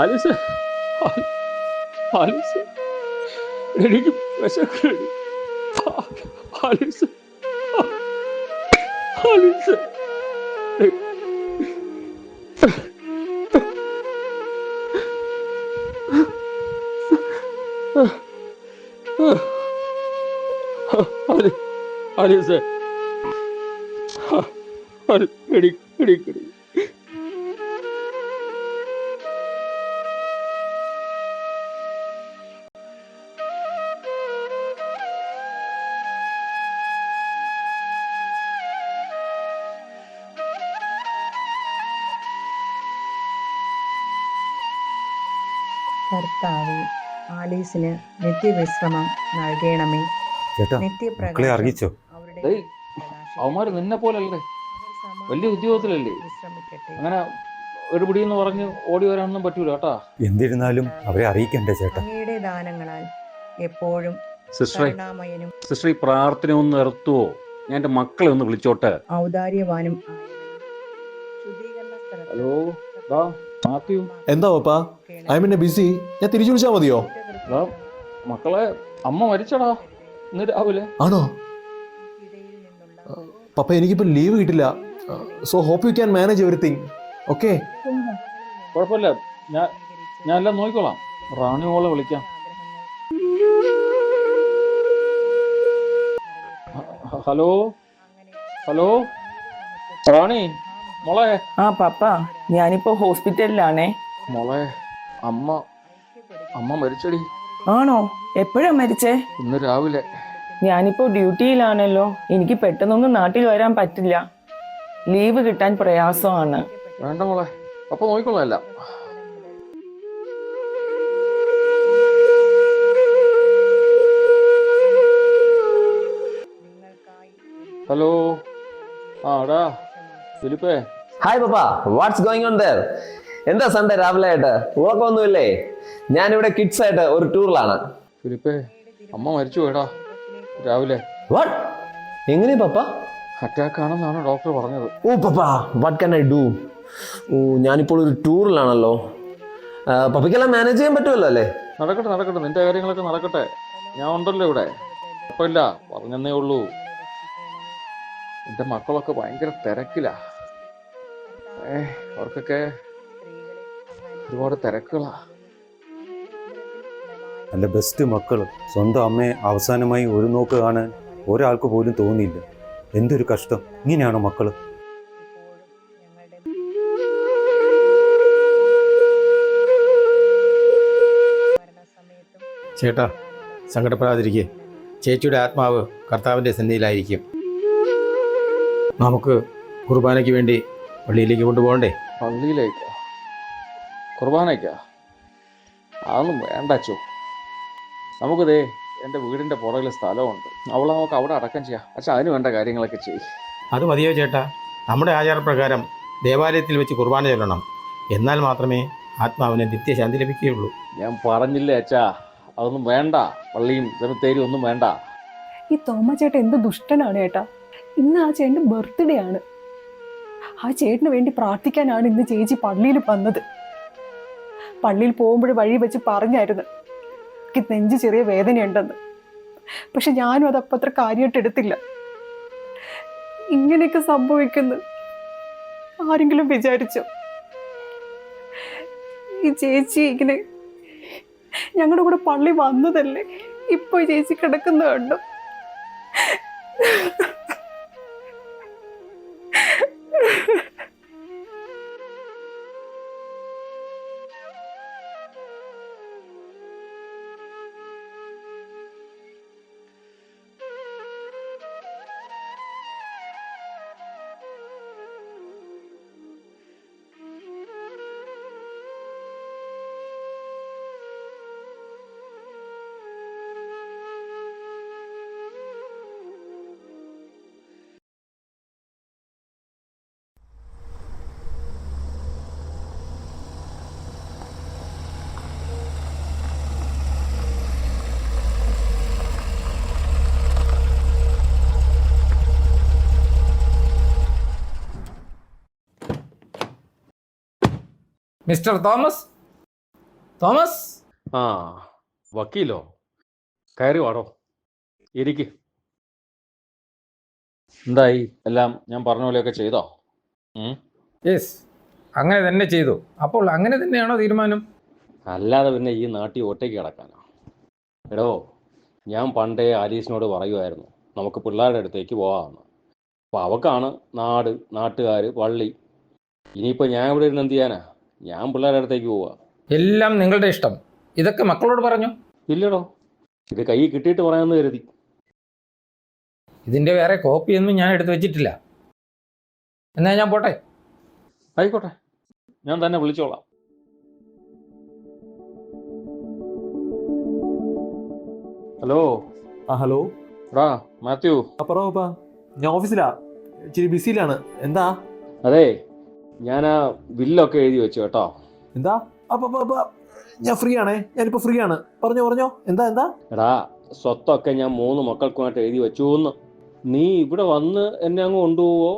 S1: ആലീസേ, ആലീസേ, എനിക്ക് വിശക്കടി. ആലീസേ, ആലീസേ. ആലീസേ, എടി.
S8: ചേട്ടാ,
S7: കർത്താവേ, ആലീസിന് നിത്യവിശ്രമം നൽകണമേ.
S6: ചേട്ടാ മക്കളെ അറിയിച്ചോ?
S1: ഡേയ്, അവന്മാര് നിന്നെ പോലല്ലേ, വലിയ ഉദ്യോഗത്തിലല്ലേ, അങ്ങനെ ഒരു പിടിയെന്ന് പറഞ്ഞ് ഓടി വരാനൊന്നും പറ്റൂല കേട്ടാ.
S6: എന്നിരുന്നാലും അവരെ അറിയിക്കണ്ടേ ചേട്ടാ?
S7: അങ്ങയുടെ ദാനങ്ങളാൽ എപ്പോഴും
S1: സിസ്റ്ററെ,
S7: കരുണാമയനും
S1: സിസ്റ്റർ ഈ പ്രാർത്ഥന ഒന്ന് നിർത്തുവോ? ഞാൻ എൻ്റെ മക്കളെ ഒന്ന് വിളിച്ചോട്ടെ.
S7: ഔദാര്യവാനും
S1: ഹലോ, ദാ മാത്യു.
S4: എന്താ പപ്പാ? I mean BC. ഞാൻ തിരിച്ചു വിളിച്ചാൽ മതിയോ?
S1: ദാ മക്കളെ, അമ്മ മരിച്ചടാ ഇന്ന് രാവിലെ.
S4: ആണോ പപ്പ? എനിക്കിപ്പോൾ ലീവ് കിട്ടില്ല. So hope you can manage everything. Okay,
S1: കുഴപ്പമില്ല, ഞാൻ എല്ലാം നോക്കിക്കോളാം. റാണി മോളെ വിളിക്കാം. ഹലോ ഹലോ, റാണി മോളെ.
S10: ആ പപ്പ, ഞാനിപ്പോ ഹോസ്പിറ്റലിലാണേ.
S1: മോളെ, അമ്മ മരിച്ചടി.
S10: ആണോ? എപ്പോഴാ മരിച്ചേ?
S1: ഇന്ന് രാവിലെ.
S10: ഞാനിപ്പോ ഡ്യൂട്ടിയിലാണല്ലോ, എനിക്ക് പെട്ടെന്നൊന്നും നാട്ടിൽ വരാൻ പറ്റില്ല. ലീവ് കിട്ടാൻ പ്രയാസമാണ്.
S1: വേണ്ട മോളെ, അപ്പൊ നോക്കിക്കോളാം എല്ലാം. ഹലോ, ആടാ ഫിലിപ്പേ.
S12: ഹായ് പപ്പ, വാട്ട്സ് ഗോയിങ് ഓൺ ദേർ? എന്താ സൺഡേ രാവിലെ ആയിട്ട് ഉറക്കമൊന്നുമില്ലേ? ഞാനിവിടെ കിഡ്സ് ആയിട്ട് ഒരു ടൂറിലാണ്.
S1: ഫിലിപ്പേ, അമ്മ മരിച്ചു പോയടാ രാവിലെ.
S12: വാട്ട്? എങ്ങനെ പപ്പ?
S1: അറ്റാക്ക് ആണെന്നാണ് ഡോക്ടർ പറഞ്ഞത്.
S12: ഓ പപ്പ, വാട്ട് കാൻ ഐ ഡു? ഓ, ഞാനിപ്പോൾ ഒരു ടൂറിലാണല്ലോ. പപ്പയ്ക്കെല്ലാം മാനേജ് ചെയ്യാൻ പറ്റുമല്ലോ അല്ലേ?
S1: നടക്കട്ടെ, നിന്റെ കാര്യങ്ങളൊക്കെ നടക്കട്ടെ. ഞാൻ ഉണ്ടല്ലോ ഇവിടെ, കുഴപ്പമില്ല, പറഞ്ഞെന്നേ ഉള്ളൂ. എൻ്റെ മക്കളൊക്കെ ഭയങ്കര തിരക്കിലാ. അവർക്കൊക്കെ ഒരുപാട് തിരക്കുകളാ.
S6: എൻ്റെ ബെസ്റ്റ് മക്കൾ സ്വന്തം അമ്മയെ അവസാനമായി ഒരു നോക്ക് കാണാൻ ഒരാൾക്ക് പോലും തോന്നിയില്ല. എന്തൊരു കഷ്ടം. ഇങ്ങനെയാണോ മക്കൾ?
S8: ചേട്ടാ സങ്കടപ്പെടാതിരിക്കെ. ചേച്ചിയുടെ ആത്മാവ് കർത്താവിൻ്റെ സന്നിധിയിലായിരിക്കും. നമുക്ക് കുർബാനയ്ക്ക് വേണ്ടി പള്ളിയിലേക്ക് കൊണ്ടുപോകണ്ടേ?
S1: പള്ളിയിലേക്കാ? കുർബാനയ്ക്കാ? അതൊന്നും വേണ്ട അച്ചോ. നമുക്കിതേ എൻ്റെ വീടിൻ്റെ പുറകിൽ സ്ഥലമുണ്ട്, അവളെ നമുക്ക് അവിടെ അടക്കം ചെയ്യാം. പക്ഷെ അതിന് വേണ്ട കാര്യങ്ങളൊക്കെ ചെയ്യും.
S8: അത് മതിയോ ചേട്ടാ? നമ്മുടെ ആചാരപ്രകാരം ദേവാലയത്തിൽ വെച്ച് കുർബാന ചൊല്ലണം. എന്നാൽ മാത്രമേ ആത്മാവിന് നിത്യശാന്തി ലഭിക്കുകയുള്ളൂ.
S1: ഞാൻ പറഞ്ഞില്ലേ അച്ഛാ, അതൊന്നും വേണ്ട. പള്ളിയും സെമിത്തേരിയും ഒന്നും വേണ്ട.
S10: ഈ തോമ ചേട്ടൻ എന്ത് ദുഷ്ടനാണ് ചേട്ടാ. ഇന്ന് ആ ചേട്ടൻ്റെ ബർത്ത്ഡേ ആണ്. ആ ചേട്ടന് വേണ്ടി പ്രാർത്ഥിക്കാനാണ് ഇന്ന് ചേച്ചി പള്ളിയിൽ വന്നത്. പള്ളിയിൽ പോകുമ്പോൾ വഴി വെച്ച് പറഞ്ഞായിരുന്നു എനിക്ക് നെഞ്ച് ചെറിയ വേദനയുണ്ടെന്ന്. പക്ഷെ ഞാനും അത് അപ്പം അത്ര കാര്യമായിട്ട് എടുത്തില്ല. ഇങ്ങനെയൊക്കെ സംഭവിക്കുന്നു ആരെങ്കിലും വിചാരിച്ചോ? ഈ ചേച്ചി ഇങ്ങനെ ഞങ്ങളുടെ കൂടെ പള്ളി വന്നതല്ലേ, ഇപ്പൊ ചേച്ചി കിടക്കുന്ന കണ്ടു.
S8: Mister Thomas.
S1: ആ, വക്കീലോ? കയറി വാടോ, ഇരിക്ക്. എന്തായി? എല്ലാം ഞാൻ പറഞ്ഞ പോലെയൊക്കെ ചെയ്തോ?
S8: യെസ്, അങ്ങനെ തന്നെ ചെയ്തു. അപ്പോൾ അങ്ങനെ തന്നെയാണോ തീരുമാനം?
S1: അല്ലാതെ പിന്നെ ഈ നാട്ടിൽ ഒറ്റയ്ക്ക് കിടക്കാനോ? എടോ, ഞാൻ പണ്ടേ ആലീസിനോട് പറയുമായിരുന്നു നമുക്ക് പിള്ളേരുടെ അടുത്തേക്ക് പോകാമെന്ന്. അപ്പോൾ അവക്കാണ് നാട്, നാട്ടുകാർ, പള്ളി. ഇനിയിപ്പോൾ ഞാൻ ഇവിടെ ഇരുന്ന് എന്ത് ചെയ്യാനാ? ഞാൻ പിള്ളേരുടെ അടുത്തേക്ക് പോവുക.
S8: എല്ലാം നിങ്ങളുടെ ഇഷ്ടം. ഇതൊക്കെ മക്കളോട് പറഞ്ഞു?
S1: ഇല്ലടോ, ഇത് കൈ കിട്ടിയിട്ട് പറയാമെന്ന് കരുതി.
S8: ഇതിൻ്റെ വേറെ കോപ്പിയൊന്നും ഞാൻ എടുത്ത് വെച്ചിട്ടില്ല. എന്നാൽ ഞാൻ പോട്ടെ.
S1: ആയിക്കോട്ടെ, ഞാൻ തന്നെ വിളിച്ചോളാം. ഹലോ.
S4: ഹലോ.
S1: എടാ മാത്യു.
S4: പറ പപ്പാ. ഞാൻ ഓഫീസിലാ, ഇച്ചിരി ബിസിയിലാണ്. എന്താ?
S1: അതെ, ഞാൻ ആ ബില്ലൊക്കെ എഴുതി വെച്ചു കേട്ടോ.
S4: എന്താ? ഞാൻ ഫ്രീ ആണേ, ഞാനിപ്പോ ഫ്രീ ആണ്. പറഞ്ഞോ. എന്താ?
S1: എടാ, സ്വത്തൊക്കെ ഞാൻ 3 മക്കൾക്കുമായിട്ട് എഴുതി വെച്ചു എന്ന്. നീ ഇവിടെ വന്ന് എന്നെ അങ്ങ് കൊണ്ടുപോവോ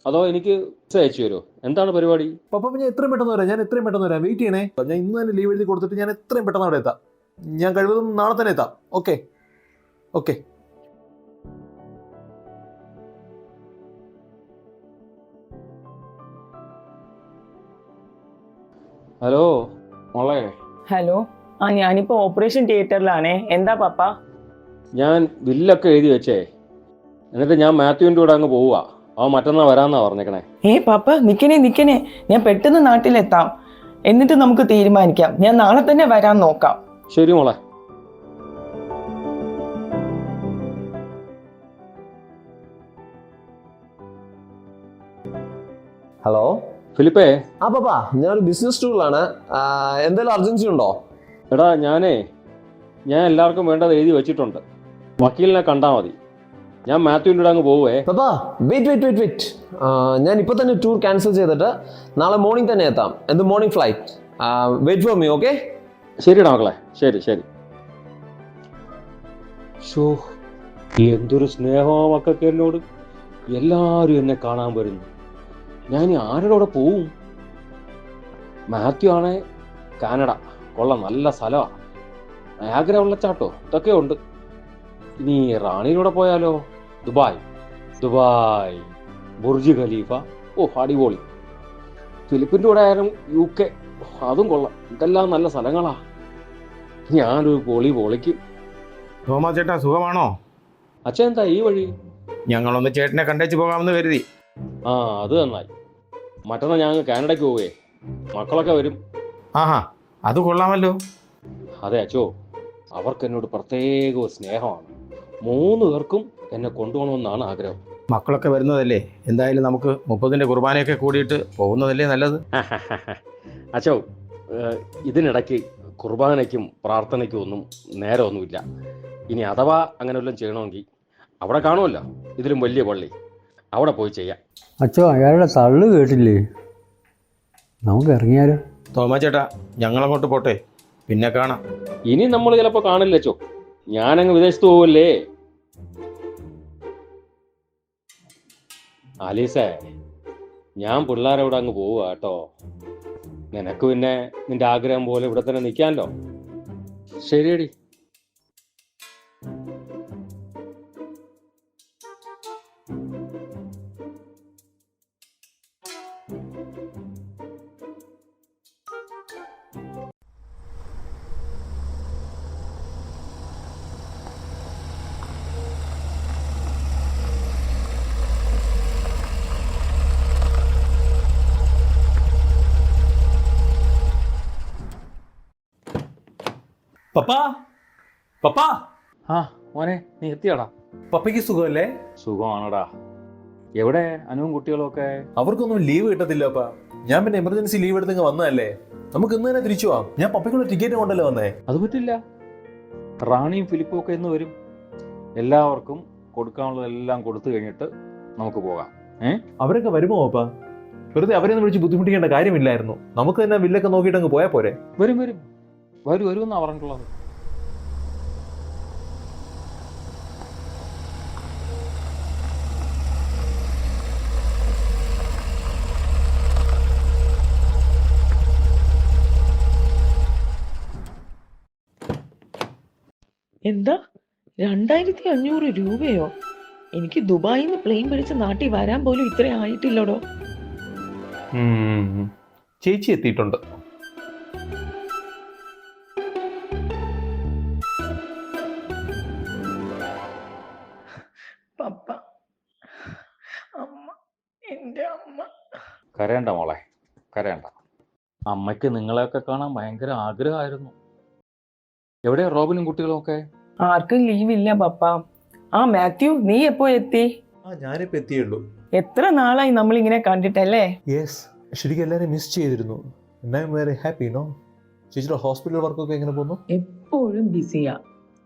S1: അതോ എനിക്ക് അയച്ചു തരുമോ? എന്താണ് പരിപാടി?
S4: പപ്പ ഞാൻ എത്രയും പെട്ടെന്ന് വരാം. വെയിറ്റ് ചെയ്യണേ. ഞാൻ ഇന്ന് തന്നെ ലീവ് എഴുതി കൊടുത്തിട്ട് ഞാൻ എത്രയും പെട്ടെന്ന് അവിടെ എത്താം. ഞാൻ കഴിവതും നാളെ തന്നെ എത്താം. ഓക്കെ.
S1: ഹലോ മോളെ.
S7: ഹലോ. ഞാനിപ്പോ ഓപ്പറേഷൻ തിയേറ്ററിലാണേ. എന്താ പപ്പ?
S1: ഞാൻ ബില്ലൊക്കെ എഴുതി വെച്ചേ, എന്നിട്ട് ഞാൻ മാത്യുവിൻ്റെ കൂടെ അങ്ങ് പോവുക. അവൻ മറ്റന്നാൾ വരാമെന്നാ പറഞ്ഞേക്കണേ.
S7: പപ്പ നിക്കണേ, ഞാൻ പെട്ടെന്ന് നാട്ടിലെത്താം. എന്നിട്ട് നമുക്ക് തീരുമാനിക്കാം. ഞാൻ നാളെ തന്നെ വരാൻ നോക്കാം.
S1: ശരി മോളെ.
S12: ഹലോ
S1: ഫിലിപ്പേ.
S12: പപ്പാ, ഞാനൊരു ബിസിനസ് ടൂറിലാണ്. എന്തെങ്കിലും അർജൻസി ഉണ്ടോ?
S1: എടാ ഞാൻ എല്ലാവർക്കും വേണ്ടത് എഴുതി വെച്ചിട്ടുണ്ട്. വക്കീലിനെ കണ്ടാൽ മതി. ഞാൻ മാത്യുവിൻ്റെ കൂടെ അങ്ങ് പോവേ.
S12: പപ്പാ വെയിറ്റ്. ഞാൻ ഇപ്പൊ തന്നെ ടൂർ ക്യാൻസൽ ചെയ്തിട്ട് നാളെ മോർണിംഗ് തന്നെ എത്താം. എന്ത് morning flight. Wait for me. Okay?
S1: ശരിടാ മക്കളെ. ശരി. ഷോ, എന്തൊരു സ്നേഹമോ മക്കൾക്ക് എന്നോട്. എല്ലാവരും എന്നെ കാണാൻ വരുന്നു. ഞാൻ ആരുടെ കൂടെ പോവും? മാത്യു ആണേ കാനഡ. കൊള്ളാം, നല്ല സ്ഥലമാണ്. നയാഗ്ര വെള്ളച്ചാട്ടോ ഇതൊക്കെ ഉണ്ട്. ഇനി റാണിയിലൂടെ പോയാലോ? Dubai, Burj Khalifa. അടിപൊളി. ഫിലിപ്പിൻ്റെ കൂടെ ആയാലും UK, അതും കൊള്ളാം. ഇതെല്ലാം നല്ല സ്ഥലങ്ങളാ. ഞാനൊരു പൊളിക്കും.
S8: തോമാ ചേട്ടാ, സുഖമാണോ?
S1: അച്ഛൻ എന്താ ഈ വഴി?
S8: ഞങ്ങളൊന്ന് ചേട്ടനെ കണ്ടേച്ച് പോകാമെന്ന് കരുതി.
S1: അത് നന്നായി. മറ്റന്നാൾ ഞങ്ങൾ കാനഡയ്ക്ക് പോവേ. മക്കളൊക്കെ വരും.
S8: അത് കൊള്ളാമല്ലോ.
S1: അതെ അച്ചോ, അവർക്ക് എന്നോട് പ്രത്യേക സ്നേഹമാണ്. 3 പേർക്കും എന്നെ കൊണ്ടുപോകണമെന്നാണ് ആഗ്രഹം.
S8: മക്കളൊക്കെ വരുന്നതല്ലേ, എന്തായാലും നമുക്ക് 30ന്റെ കുർബാനയൊക്കെ കൂടിയിട്ട് പോകുന്നതല്ലേ നല്ലത്.
S1: അച്ചോ, ഇതിനിടയ്ക്ക് കുർബാനയ്ക്കും പ്രാർത്ഥനയ്ക്കും ഒന്നും നേരമൊന്നുമില്ല. ഇനി അഥവാ അങ്ങനെ വല്ലതും ചെയ്യണമെങ്കിൽ അവിടെ കാണുമല്ലോ ഇതിലും വലിയ പള്ളി, അവിടെ പോയി ചെയ്യാം.
S9: അച്ചോ, അയാളുടെ തള്ളു കേട്ടില്ലേ? നമുക്ക് ഇറങ്ങിയാലോ?
S8: തോമാ ചേട്ടാ, ഞങ്ങളങ്ങോട്ട് പോട്ടെ, പിന്നെ കാണാം.
S1: ഇനി നമ്മൾ ചിലപ്പോൾ കാണില്ല അച്ചോ. ഞാനങ്ങ് വിദേശത്ത് പോവല്ലേ. ആലീസേ, ഞാൻ പിള്ളേരോട് അങ്ങ് പോവുക കേട്ടോ. നിനക്ക് പിന്നെ നിന്റെ ആഗ്രഹം പോലെ ഇവിടെ തന്നെ നിൽക്കാമല്ലോ. ശരിയടി.
S4: പപ്പാ.
S1: മോനെ, നീ എത്തിയാടാ?
S4: പപ്പയ്ക്ക് സുഖമല്ലേ?
S1: സുഖമാണടാ. എവിടെ അനുവും കുട്ടികളും ഒക്കെ?
S4: അവർക്കൊന്നും ലീവ് കിട്ടത്തില്ല അപ്പാ. ഞാൻ പിന്നെ എമർജൻസി ലീവ് എടുത്ത് വന്നതല്ലേ. നമുക്ക് ഇന്ന് തന്നെ തിരിച്ചു പോവാം. ഞാൻ പപ്പയ്ക്കുള്ള ടിക്കറ്റ് കൊണ്ടല്ലേ വന്നേ.
S1: അത് പറ്റില്ല. റാണിയും ഫിലിപ്പും ഒക്കെ ഇന്ന് വരും. എല്ലാവർക്കും കൊടുക്കാനുള്ളതെല്ലാം കൊടുത്തു കഴിഞ്ഞിട്ട് നമുക്ക് പോകാം.
S4: അവരൊക്കെ വരുമോ അപ്പാ? വെറുതെ അവരെയൊന്നും വിളിച്ച് ബുദ്ധിമുട്ടിക്കേണ്ട കാര്യമില്ലായിരുന്നു. നമുക്ക് തന്നെ ബില്ലൊക്കെ നോക്കിയിട്ട് അങ്ങ് പോയാൽ പോരെ?
S1: വരുമെന്നാ പറഞ്ഞിട്ടുള്ളത്.
S7: എന്താ 2500 രൂപയോ? എനിക്ക് ദുബായിൽ നിന്ന് പ്ലെയിൻ പിടിച്ച് നാട്ടിൽ വരാൻ പോലും ഇത്രയും ആയിട്ടില്ലടോ.
S4: ചേച്ചി എത്തിയിട്ടുണ്ട്.
S7: പപ്പ, അമ്മ, എൻ്റെ അമ്മ.
S1: കരയണ്ട മോളെ, കരയണ്ട. അമ്മയ്ക്ക് നിങ്ങളെയൊക്കെ കാണാൻ ഭയങ്കര ആഗ്രഹമായിരുന്നു. എവിടെയാ റോബിനും കുട്ടികളും ഒക്കെ?
S7: ആർക്കും ലീവില്ല പപ്പ. മാത്യു, നീ എപ്പോ എത്തി?
S4: ഞാനിപ്പോ എത്തിയുള്ളൂ.
S7: എത്ര നാളായി നമ്മൾ ഇങ്ങനെ കണ്ടിട്ടല്ലേ?
S4: യെസ്, ശരിക്കും എല്ലാവരും മിസ് ചെയ്തിരുന്നു. Very happy. നോ ചേച്ചിയുടെ ഹോസ്പിറ്റൽ വർക്കൊക്കെ എങ്ങനെ പോകുന്നു?
S7: എപ്പോഴും ബിസിയാ.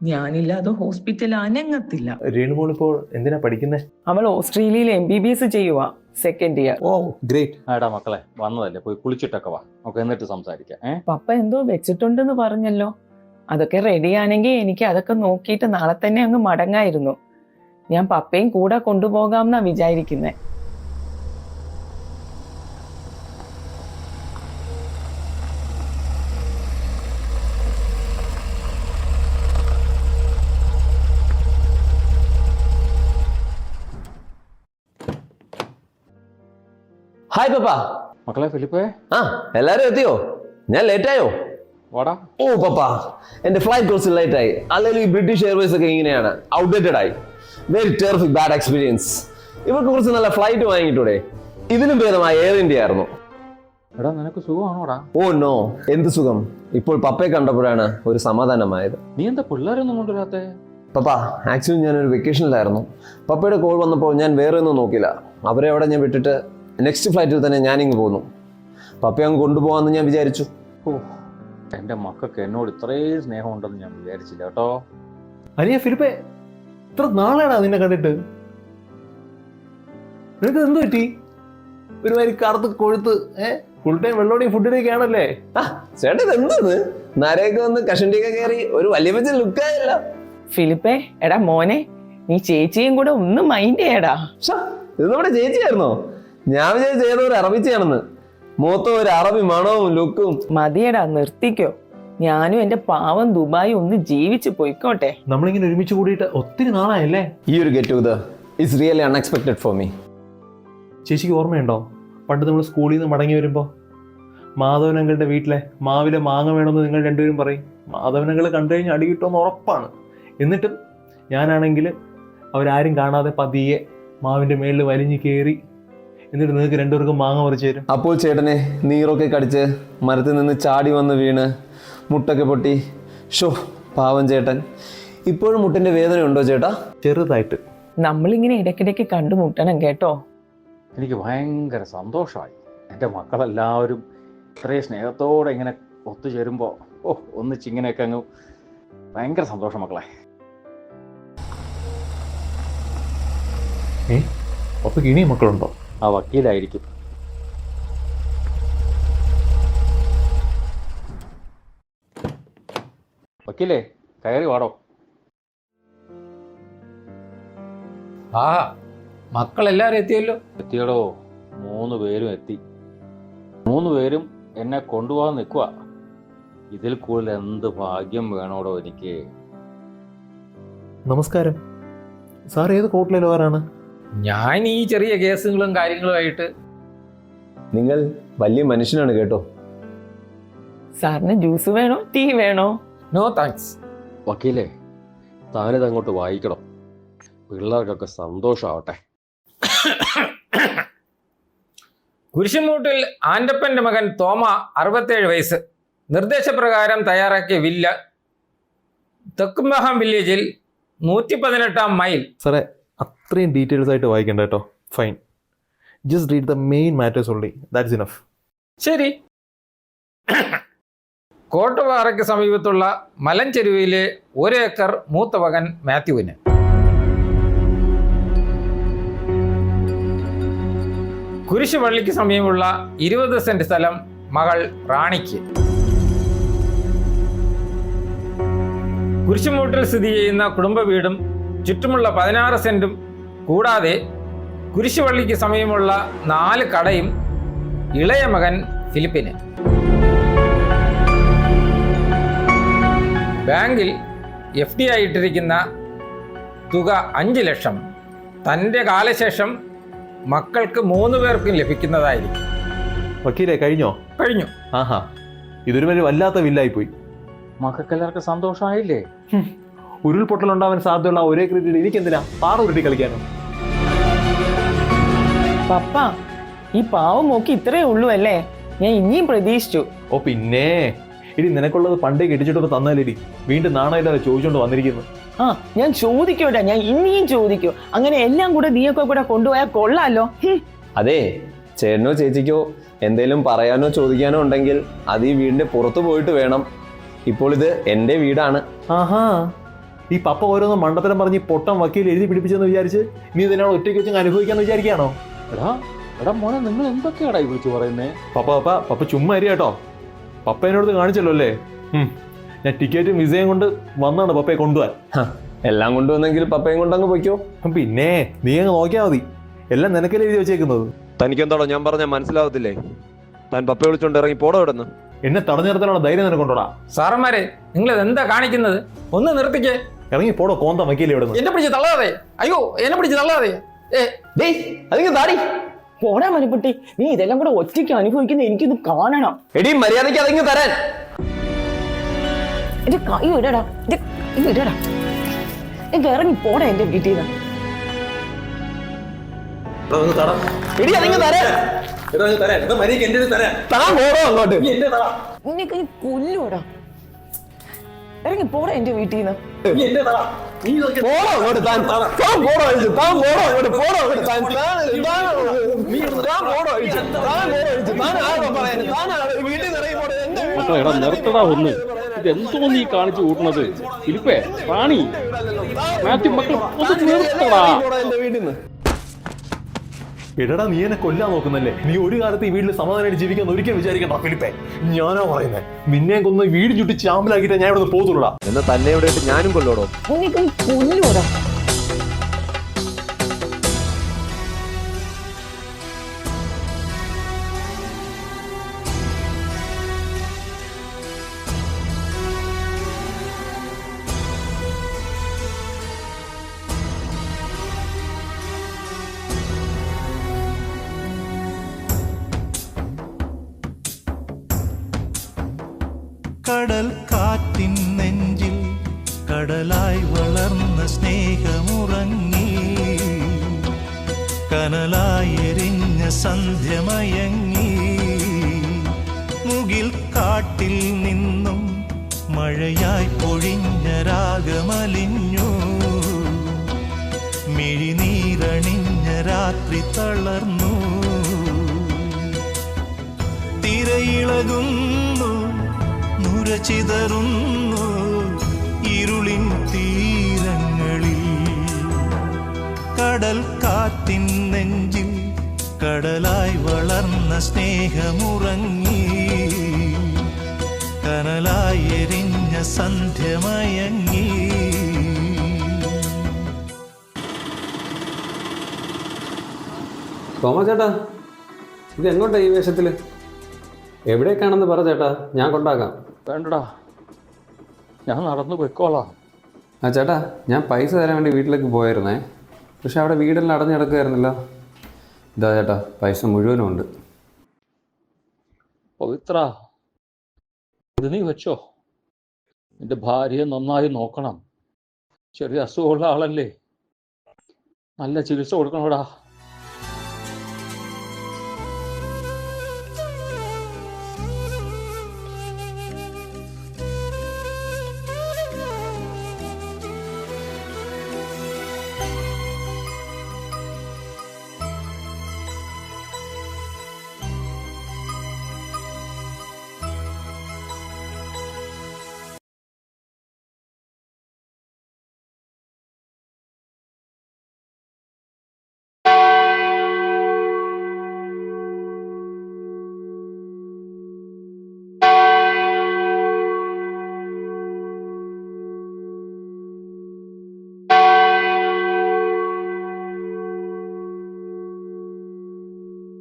S7: ഞാനില്ലാതെ ഹോസ്പിറ്റൽ അനങ്ങത്തില്ല.
S4: രേണുമോൾ ഇപ്പോൾ എന്തിനാ പഠിക്കുന്നേ?
S7: അവൾ ഓസ്ട്രേലിയയിൽ MBBS ചെയ്യുവാ, സെക്കൻഡ് ഇയർ.
S4: ഓ ഗ്രേറ്റ്.
S1: ആടാ മക്കളെ വന്നതല്ലേ, പോയി കുളിച്ചിട്ടൊക്കെ വാ, നമുക്ക് എന്നിട്ട് സംസാരിക്കാം.
S7: പപ്പ എന്തോ വെച്ചിട്ടുണ്ടെന്ന് പറഞ്ഞല്ലോ. അതൊക്കെ റെഡിയാണെങ്കിൽ എനിക്ക് അതൊക്കെ നോക്കിയിട്ട് നാളെ തന്നെ അങ്ങ് മടങ്ങായിരുന്നു. ഞാൻ പപ്പയും കൂടെ കൊണ്ടുപോകാമെന്നാ വിചാരിക്കുന്നേ.
S12: ഹായ് പപ്പ.
S1: മക്കളെ ഫിലിപ്പേ,
S12: ആ എല്ലാരും എത്തിയോ? ഞാൻ ലേറ്റ് ആയോ?
S1: വാടാ.
S12: ഓ പപ്പ, എന്റെ ഫ്ലൈറ്റ് കുറച്ച് ലേറ്റ് ആയി. അല്ലെങ്കിൽ ഈ ബ്രിട്ടീഷ് എയർവേസ് ഒക്കെ ഇങ്ങനെയാണ്, ഔട്ട്ഡേറ്റഡ് ആയി. Very terrific bad experience. ഇവർക്ക് കുറച്ച് നല്ല ഫ്ലൈറ്റ് വാങ്ങിയിട്ടൂടെ? ഇതിലും ഭേദമായ എയർ ഇന്ത്യ ആയിരുന്നു.
S1: എടാ നിനക്ക് സുഖമാണോടാ?
S12: ഓ നോ, എന്ത് സുഖം. ഇപ്പോൾ പപ്പയെ കണ്ടപ്പോഴാണ് ഒരു സമാധാനമായത്.
S1: നീ എന്താ പിള്ളേരൊന്നും കൊണ്ടുവരാത്തെ?
S12: പപ്പ, ആക്ച്വലി ഞാനൊരു വെക്കേഷനിലായിരുന്നു. പപ്പയുടെ കോൾ വന്നപ്പോൾ ഞാൻ വേറെ ഒന്നും നോക്കില്ല. അവരെ അവിടെ ഞാൻ വിട്ടിട്ട് നെക്സ്റ്റ് ഫ്ലൈറ്റിൽ തന്നെ ഞാനിങ്ങ് പോന്നു. പപ്പയെ അങ്ങ് കൊണ്ടുപോകാമെന്ന് ഞാൻ വിചാരിച്ചു.
S1: ഓ, എൻ്റെ മക്കൾക്ക് എന്നോട് ഇത്രയും സ്നേഹമുണ്ടെന്ന് ഞാൻ വിചാരിച്ചില്ല കേട്ടോ.
S4: അനിയ ഫിലിപ്പേ, ഇത്ര നാളെയാടാ നിന്നെ കണ്ടിട്ട്. നിനക്ക് എന്ത് പറ്റി? ഒരുമാതിരി കറുത്ത് കൊഴുത്ത് ഫുൾ ടൈം വെള്ളോടെയും ഫുഡിലേക്ക് ആണല്ലേ?
S12: ചേട്ടാ ഇത് എന്താണ്? നരയൊക്കെ വന്ന് കഷണ്ടിയൊക്കെ കയറി ഒരു വലിയ പച്ച ലുക്കായല്ല.
S7: ഫിലിപ്പേ, എടാ മോനെ, നീ ചേച്ചിയും കൂടെ ഒന്ന് മൈൻഡ് ചെയ്യടാ.
S12: ഇത് നമ്മുടെ ചേച്ചിയായിരുന്നോ? ഞാൻ വിചാരിച്ച ഏതോ ഒരു അറബിച്ചിയാണെന്ന്. മൊത്തം ഒരു അറബി മണവും ലുക്കും.
S7: മതിയടാ, നിർത്തിക്കോ. ഞാനും എന്റെ പാവം ദുബായി ഒന്ന് ജീവിച്ചു പോയിക്കോട്ടെ.
S4: നമ്മളിങ്ങനെ ഒരുമിച്ച് കൂടിയിട്ട് ഒത്തിരി നാളായല്ലേ?
S12: ഈ ഒരു get together is really unexpected for me.
S4: ചേച്ചിക്ക് ഓർമ്മയുണ്ടോ പണ്ട് നമ്മൾ സ്കൂളിൽ നിന്ന് മടങ്ങി വരുമ്പോൾ മാധവനങ്ങളുടെ വീട്ടിലെ മാവിലെ മാങ്ങ വേണമെന്ന് നിങ്ങൾ രണ്ടുപേരും പറയും. മാധവനങ്ങൾ കണ്ടു കഴിഞ്ഞാൽ അടി കിട്ടുമെന്ന് ഉറപ്പാണ്. എന്നിട്ടും ഞാനാണെങ്കിൽ അവരാരും കാണാതെ പതിയെ മാവിൻ്റെ മേളിൽ വലിഞ്ഞു കയറി എന്നിട്ട് നിങ്ങൾക്ക് രണ്ടുപേർക്കും മാങ്ങ പറിച്ചു തരും.
S12: അപ്പോൾ ചേട്ടനെ നീറൊക്കെ കടിച്ച് മരത്തിൽ നിന്ന് ചാടി വന്ന് വീണ് മുട്ടൊക്കെ പൊട്ടി. ഷോ പാവം ചേട്ടൻ. ഇപ്പോഴും മുട്ടിന്റെ വേദന ഉണ്ടോ ചേട്ടാ?
S4: ചെറുതായിട്ട്.
S7: നമ്മളിങ്ങനെ ഇടയ്ക്കിടയ്ക്ക് കണ്ടുമുട്ടണം കേട്ടോ.
S1: എനിക്ക് ഭയങ്കര സന്തോഷമായി. എൻ്റെ മക്കളെല്ലാവരും ഇത്രയും സ്നേഹത്തോടെ ഇങ്ങനെ ഒത്തുചേരുമ്പോൾ ഒന്നിച്ചിങ്ങനെയൊക്കെ അങ്ങ് ഭയങ്കര സന്തോഷം മക്കളെ.
S4: അപ്പൊ ഇനിയും മക്കളുണ്ടോ?
S1: ആ വക്കീലായിരിക്കും. വക്കീലേ, കയറി വാടോ.
S8: ആ മക്കളെല്ലാവരും എത്തിയല്ലോ.
S1: എത്തിയടോ, 3 പേരും എത്തി. 3 പേരും എന്നെ കൊണ്ടുപോകാൻ നിൽക്കുക. ഇതിൽ കൂടുതൽ എന്ത് ഭാഗ്യം വേണോടോ എനിക്ക്.
S4: നമസ്കാരം സാർ, ഏത് കോർട്ടിലെ ലോയറാണ്?
S8: ഞാൻ ഈ ചെറിയ കേസുകളും കാര്യങ്ങളുമായിട്ട്.
S12: നിങ്ങൾ വലിയ മനുഷ്യനാണ് കേട്ടോ.
S7: സാറിന് ജ്യൂസ് വേണോ ടീ വേണോ?
S8: No thanks.
S1: വക്കീലേ, താനിത് അങ്ങോട്ട് വായിക്കണം. പിള്ളേർക്കൊക്കെ സന്തോഷമാവട്ടെ.
S8: കുരിശുമൂട്ടിൽ ആൻ്റപ്പൻ്റെ മകൻ തോമ 67 വയസ്സ് നിർദ്ദേശപ്രകാരം തയ്യാറാക്കിയ വില്ല തെക്കുംബഹാം വില്ലേജിൽ 118 മൈൽ.
S4: സാറേ, അത്രയും ഡീറ്റെയിൽസ് ആയിട്ട് വായിക്കണ്ട കേട്ടോ. Fine, just read the main matters only, that's enough.
S8: ശരി. കോട്ടുപാറയ്ക്ക് സമീപത്തുള്ള മലഞ്ചെരുവിലെ 1 ഏക്കർ മൂത്ത മകൻ മാത്യുവിന്. കുരിശുപള്ളിക്ക് സമീപമുള്ള 20 സെന്റ് സ്ഥലം മകൾ റാണിക്ക്. കുരിശുമൂട്ടിൽ സ്ഥിതി ചെയ്യുന്ന കുടുംബ വീടും ചുറ്റുമുള്ള 16 സെന്റും കൂടാതെ കുരിശുപള്ളിക്ക് സമീപമുള്ള 4 കടയും ഇളയ മകൻ ഫിലിപ്പിന്. ബാങ്കിൽ FD ആയിട്ടിരിക്കുന്ന തുക 5 ലക്ഷം തൻ്റെ കാലശേഷം മക്കൾക്ക് 3 പേർക്കും ലഭിക്കുന്നതായിരിക്കും.
S4: വക്കീലേ, കഴിഞ്ഞോ?
S8: കഴിഞ്ഞു.
S4: ആഹാ, ഇതൊരു വലിയ വല്ലാത്ത വില്ലായിപ്പോയി.
S1: മക്കൾക്കെല്ലാവർക്കും സന്തോഷമായില്ലേ?
S4: ഉരുൾപൊട്ടലുണ്ടാവാൻ സാധ്യതയുള്ള ഒരേ ക്രെഡിറ്റ് എനിക്കെന്തിനാ? പാറ ഉരുട്ടി കളിക്കാനോ?
S7: പപ്പ, ഈ പാവം നോക്കി ഇത്രേ ഉള്ളൂ അല്ലേ? ഞാൻ ഇനിയും പ്രതീക്ഷിച്ചു.
S4: ഓ പിന്നെ, ഇനി നിനക്കുള്ളത് പണ്ടേ കെട്ടിച്ചിട്ടൊക്കെ തന്നാലേടി വീണ്ടും നാണമില്ലാതെ ചോദിച്ചോണ്ട് വന്നിരിക്കുന്നു.
S7: ആ, ഞാൻ ചോദിക്കോട്ടെ, ഞാൻ ഇനിയും ചോദിക്കൂ. അങ്ങനെ എല്ലാം കൂടെ നീയൊക്കെ കൂടെ കൊണ്ടുപോയാൽ കൊള്ളാലോ.
S12: അതെ, ചേട്ടനോ ചേച്ചിക്കോ എന്തേലും പറയാനോ ചോദിക്കാനോ ഉണ്ടെങ്കിൽ അത് ഈ വീടിന്റെ പുറത്തു പോയിട്ട് വേണം. ഇപ്പോൾ ഇത് എൻ്റെ വീടാണ്.
S4: ആഹാ, ഈ പപ്പ ഓരോന്ന് മണ്ടത്തരം പറഞ്ഞ് പൊട്ടം വക്കീൽ എഴുതി പിടിപ്പിച്ചെന്ന് വിചാരിച്ച് നീ ഇതിനാണ് ഒറ്റയ്ക്ക് വെച്ച് അനുഭവിക്കാന്ന് വിചാരിക്കുകയാണോ?
S1: എടാ മോനെ, നിങ്ങൾ എന്തൊക്കെയാടാ ഈ വിളിച്ചു പറയുന്നേ?
S4: പപ്പ ചുമ്മാ അരി കേട്ടോ. പപ്പ എന്നോട് കാണിച്ചല്ലോ അല്ലേ? ഞാൻ ടിക്കറ്റും വിസയും കൊണ്ട് വന്നാണ് പപ്പയെ കൊണ്ടുപോകാൻ.
S12: എല്ലാം കൊണ്ടുവന്നെങ്കിൽ പപ്പയും കൊണ്ടങ്ങ് പൊയ്ക്കോ.
S4: പിന്നെ നീ അങ്ങ് നോക്കിയാൽ മതി, എല്ലാം നിനക്കല്ലേ എഴുതി വെച്ചേക്കുന്നത്.
S13: തനിക്കെന്താണോ ഞാൻ പറഞ്ഞാൽ മനസ്സിലാവത്തില്ലേ? താൻ പപ്പയെ വിളിച്ചോണ്ട് ഇറങ്ങി പോടോ ഇവിടുന്ന്.
S4: എന്നെ തടഞ്ഞു നിർത്താനുള്ള ധൈര്യം നിനക്കൊണ്ടോടാ?
S8: സാറന്മാരെ, നിങ്ങൾ എന്താ കാണിക്കുന്നത്? ഒന്ന് നിർത്തിക്കേ.
S4: ഇറങ്ങി പോടോ കോന്ത വക്കീൽ ഇവിടെ.
S8: എന്നെ പിടിച്ച് തള്ളാതെ. അയ്യോ, എന്നെ പിടിച്ച് തള്ളാതെ.
S7: പോടാ മനുക്കുട്ടി, നീ ഇതെല്ലാം കൂടെ ഒറ്റയ്ക്ക് അനുഭവിക്കുന്ന എനിക്കൊന്ന് കാണണം.
S12: എടീ മര്യാദയ്ക്ക് അതിങ്ങ് തരാൻ.
S7: എന്റെ കൈ ഇടടാ, ഇടടാ. എനിക്ക് ഇറങ്ങി പോടാ എന്റെ വീട്ടിൽ നിന്ന്.
S12: എടീ അതിങ്ങ് തരാൻ. താൻ പോടോ അങ്ങോട്ട്.
S7: നിനക്ക് കൊല്ലൂടാ. ഇറങ്ങി പോടാ എന്റെ വീട്ടിൽ നിന്ന്.
S12: പോടോ അങ്ങോട്ട്. താൻ പോടോ അഴിച്ചു. താൻ പോടോ അങ്ങോട്ട്. പോടോ അങ്ങോട്ട്. താൻ പോടോ അഴിച്ചു. താൻ ആരോ പറയാൻ. താൻ വീട്ടിൽ നിന്ന് ഇറങ്ങി പോടോ.
S1: എടാ നിർത്തടാ ഒന്ന്. ഇതെന്തോ നീ കാണിച്ചു കൂട്ടുന്നത്? ഫിലിപ്പേ, റാണി, മാത്യു, മക്കൾ ഒന്ന് നിർത്തടാ.
S12: എന്റെ വീട്ടിൽ നിന്ന്.
S4: എടാ നീ എന്നെ കൊല്ലാൻ നോക്കുന്നല്ലേ? നീ ഒരു കാലത്ത് ഈ വീട്ടിൽ സമാധാനമായിട്ട് ജീവിക്കാൻ ഒരിക്കലും വിചാരിക്കണ്ട ഫിലിപ്പേ. ഞാനാ പറയുന്നത്, നിന്നെ കൊന്ന് വീട് ചുറ്റി ചാമ്പലാക്കിയിട്ട് ഞാൻ ഇവിടെ പോകത്തുള്ളൂടാ.
S13: എന്നാ തന്നെ ഇവിടെ ഇട്ട് ഞാനും കൊല്ലോടോ.
S7: കൊല്ലൂടാ.
S3: കടൽ കാറ്റിൻ നെഞ്ചിൽ കടലായി വളർന്ന സ്നേഹമുറങ്ങി, കനലായി എരിഞ്ഞ സന്ധ്യമയങ്ങി. മുകിൽ കാട്ടിൽ നിന്നും മഴയായി പൊഴിഞ്ഞ രാഗമലിഞ്ഞു, മിഴിനീരണിഞ്ഞ രാത്രി തളർന്നു. തിരയിളകുന്നു, നുരചിതറുന്നു ഇരുളിൻ തീരങ്ങളിൽ. കടൽ കാറ്റിൻ നെഞ്ചിൽ കടലായി വളർന്ന സ്നേഹമുറങ്ങി, കനലായി എരിഞ്ഞ സന്ധ്യമയങ്ങി.
S9: തോമസ് ചേട്ടാ, ഇത് എങ്ങോട്ടാ ഈ വേഷത്തിൽ? എവിടേക്കാണെന്ന് പറ ചേട്ടാ, ഞാൻ കൊണ്ടാക്കാം.
S1: വേണ്ടടാ, ഞാൻ നടന്നു പോയിക്കോളാം.
S9: ആ ചേട്ടാ, ഞാൻ പൈസ തരാൻ വേണ്ടി വീട്ടിലേക്ക് പോയായിരുന്നേ, പക്ഷെ അവിടെ വീടെല്ലാം അടഞ്ഞു കിടക്കുമായിരുന്നല്ലോ. ഇതാ ചേട്ടാ, പൈസ മുഴുവനും ഉണ്ട്.
S1: പവിത്ര, ഇത് നീ വെച്ചോ. നിന്റെ ഭാര്യയെ നന്നായി നോക്കണം. ചെറിയ അസുഖമുള്ള ആളല്ലേ, നല്ല ചികിത്സ കൊടുക്കണോടാ.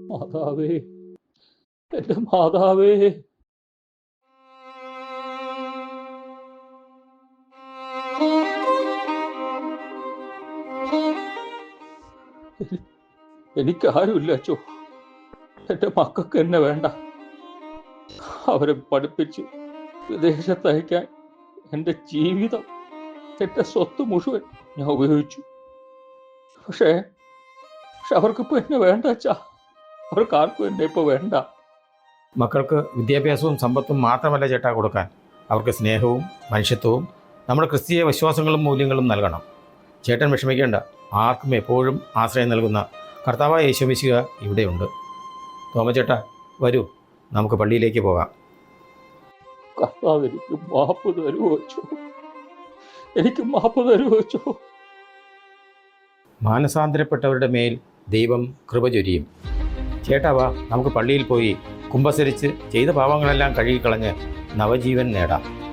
S1: മാതാവേ, എന്റെ മാതാവേ. എനിക്കാരുമില്ല അച്ചോ. എൻ്റെ മക്കൾക്ക് എന്നെ വേണ്ട. അവരെ പഠിപ്പിച്ച് വിദേശത്തയക്കാൻ എൻ്റെ ജീവിതം, എൻ്റെ സ്വത്ത് മുഴുവൻ ഞാൻ ഉപയോഗിച്ചു. പക്ഷേ അവർക്കിപ്പോൾ എന്നെ വേണ്ട അച്ഛാ. അവർക്കാർക്കും എന്നെ ഇപ്പോൾ വേണ്ട.
S8: മക്കൾക്ക് വിദ്യാഭ്യാസവും സമ്പത്തും മാത്രമല്ല ചേട്ടാ കൊടുക്കാൻ, അവർക്ക് സ്നേഹവും മനുഷ്യത്വവും നമ്മുടെ ക്രിസ്തീയ വിശ്വാസങ്ങളും മൂല്യങ്ങളും നൽകണം. ചേട്ടൻ വിഷമിക്കേണ്ട, ആർക്കും എപ്പോഴും ആശ്രയം നൽകുന്ന കർത്താവായ യേശുമിശിഹ ഇവിടെയുണ്ട്. തോമച്ചേട്ടാ, വരൂ, നമുക്ക് പള്ളിയിലേക്ക് പോകാം.
S1: കർത്താവ് എനിക്ക് മാപ്പ് തരുമോ? എനിക്ക് മാപ്പ് തരുമോ അച്ചോ?
S8: മാനസാന്തരപ്പെട്ടവരുടെ മേൽ ദൈവം കൃപ ചൊരിയും. ചേട്ടാ വാ, നമുക്ക് പള്ളിയിൽ പോയി കുമ്പസരിച്ച് ചെയ്ത പാവങ്ങളെല്ലാം കഴുകിക്കളഞ്ഞ് നവജീവൻ നേടാം.